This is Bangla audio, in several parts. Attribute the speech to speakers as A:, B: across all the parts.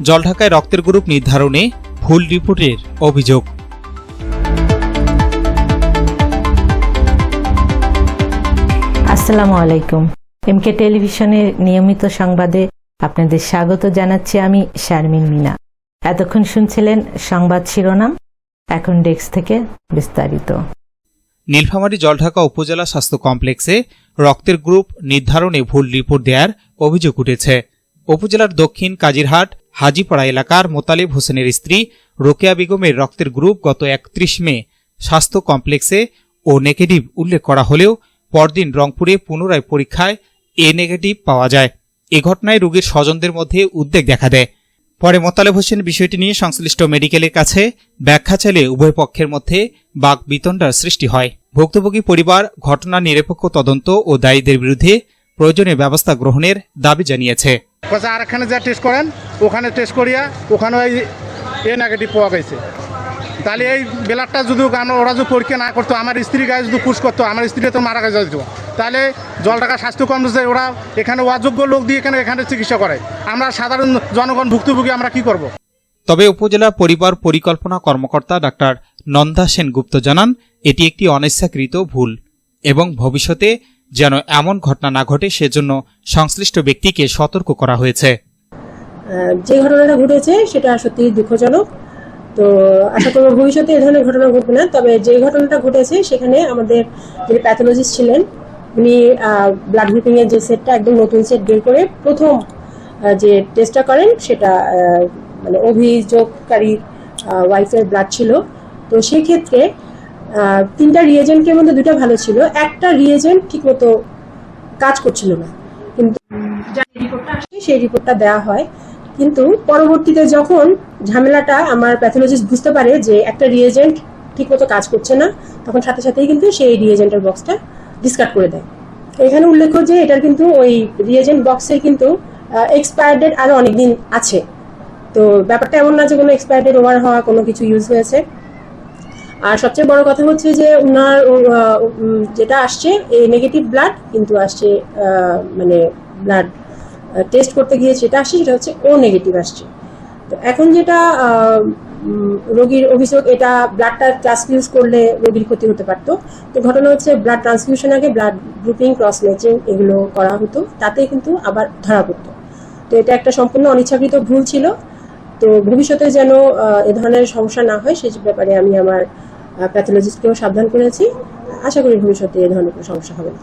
A: জলঢাকায় রক্তের গ্রুপ নির্ধারণে ভুল রিপোর্টের অভিযোগ।
B: আসসালামু আলাইকুম। এমকে টেলিভিশনের নিয়মিত সংবাদে আপনাদের স্বাগত জানাচ্ছি আমি শারমিন মিনা। এতক্ষণ শুনছিলেন সংবাদ শিরোনাম, এখন ডেস্ক থেকে বিস্তারিত।
A: নীলফামারী জলঢাকা উপজেলা স্বাস্থ্য কমপ্লেক্সে রক্তের গ্রুপ নির্ধারণে ভুল রিপোর্ট দেওয়ার অভিযোগ উঠেছে। উপজেলার দক্ষিণ কাজিরহাট হাজিপাড়া এলাকার মোতালেব হোসেনের স্ত্রী রোকেয়া বেগমের রক্তের গ্রুপ গত 31 মে স্বাস্থ্য কমপ্লেক্সে ও নেগেটিভ উল্লেখ করা হলেও পরদিন রংপুরে পুনরায় পরীক্ষায় এ নেগেটিভ পাওয়া যায়। এ ঘটনায় রোগীর স্বজনদের মধ্যে উদ্বেগ দেখা দেয়। পরে মোতালেব হোসেন বিষয়টি নিয়ে সংশ্লিষ্ট মেডিকেলের কাছে ব্যাখ্যা চাইলে উভয় পক্ষের মধ্যে বাকবিতণ্ডার সৃষ্টি হয়। ভুক্তভোগী পরিবার ঘটনা নিরপেক্ষ তদন্ত ও দায়ীদের বিরুদ্ধে প্রয়োজনীয় ব্যবস্থা গ্রহণের দাবি জানিয়েছে।
C: আর এখানে যা টেস্ট করেন ওখানে টেস্ট করিয়া ওখানে এ নেগেটিভ পাওয়া গেছে। তাহলে এই ব্লাডটা যদি ওরা যদি পরীক্ষা না করতো, আমার স্ত্রী গায়ে যদি পুশ করতো, আমার স্ত্রী তো মারা গেছে যেত। তাহলে জলঢাকা স্বাস্থ্য কমপ্লেক্সে ওরা এখানে অযোগ্য লোক দিয়ে এখানে চিকিৎসা করে, আমরা সাধারণ জনগণ ভুক্তভোগী আমরা কি করব?
A: তবে উপজেলা পরিবার পরিকল্পনা কর্মকর্তা ডাক্তার নন্দা সেনগুপ্ত জানান, এটি একটি অনিচ্ছাকৃত ভুল এবং ভবিষ্যতে যেন এমন ঘটনা না ঘটে সেজন্য সংশ্লিষ্ট ব্যক্তিকে সতর্ক করা হয়েছে।
D: যে ঘটনাটা ঘটেছে সেটা সত্যি দুঃখজনক। তো আশা করব ভবিষ্যতে এ ধরনের ঘটনা ঘটবে না। তবে যে ঘটনাটা ঘটেছে সেখানে আমাদের যে প্যাথোলজিস্ট ছিলেন উনি ব্লাড গ্রুপিং এর যে সেটটা একদম নতুন সেট বের করে প্রথম যে টেস্টটা করেন সেটা মানে অভিযোগকারী ওয়াইফের ব্লাড ছিল। তো সেই ক্ষেত্রে 3টা রিয়েজেন্টের মধ্যে 2টা ভালো ছিল, একটা রিয়েজেন্ট ঠিকমতো কাজ করছিল না। কিন্তু যে রিপোর্টটা আসে সেই রিপোর্টটা দেওয়া হয়। কিন্তু পরবর্তীতে যখন ঝামেলাটা আমার প্যাথোলজিস্ট বুঝতে পারে যে একটা রিয়েজেন্ট ঠিকমতো কাজ করছে না, তখন সাথে সাথেই কিন্তু সেই রিয়েজেন্টের বক্সটা ডিসকার্ড করে দেয়। এখানে উল্লেখ্য যে এটার কিন্তু ওই রিয়েজেন্ট বক্সের কিন্তু এক্সপায়ার ডেট আরো অনেকদিন আছে। তো ব্যাপারটা এমন না যে কোনো এক্সপায়ার ডেট ওভার হওয়া কোনো কিছু ইউজ হয়েছে। আর সবচেয়ে বড় কথা হচ্ছে যে ওনার যেটা আসছে এই নেগেটিভ ব্লাড কিন্তু আসছে মানে ব্লাড টেস্ট করতে গিয়ে যেটা আসছে সেটা হচ্ছে ও নেগেটিভ আসছে। তো এখন যেটা রোগীর অভিযোগ, এটা ব্লাডটা ট্রান্সফিউজ করলে রোগীর ক্ষতি হতে পারতো। তো ঘটনা হচ্ছে ব্লাড ট্রান্সফিউশন আগে ব্লাড গ্রুপিং, ক্রস ম্যাচিং এগুলো করা হতো, তাতে কিন্তু আবার ধরা পড়তো। তো এটা একটা সম্পূর্ণ অনিচ্ছাকৃত ভুল ছিল। তো ভবিষ্যতে যেন এ ধরনের সমস্যা না হয় সেই ব্যাপারে আমি আমার প্যাথোলজিস্টকেও সাবধান করেছি। আশা করি ভবিষ্যতে এ ধরনের কোনো সমস্যা হবে না।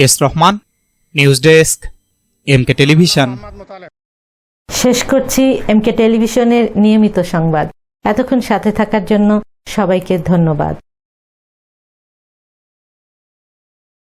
A: S Rahman, news desk, MK television.
B: শেষ করছি এমকে টেলিভিশনের নিয়মিত সংবাদ। এতক্ষণ সাথে থাকার জন্য সবাইকে ধন্যবাদ।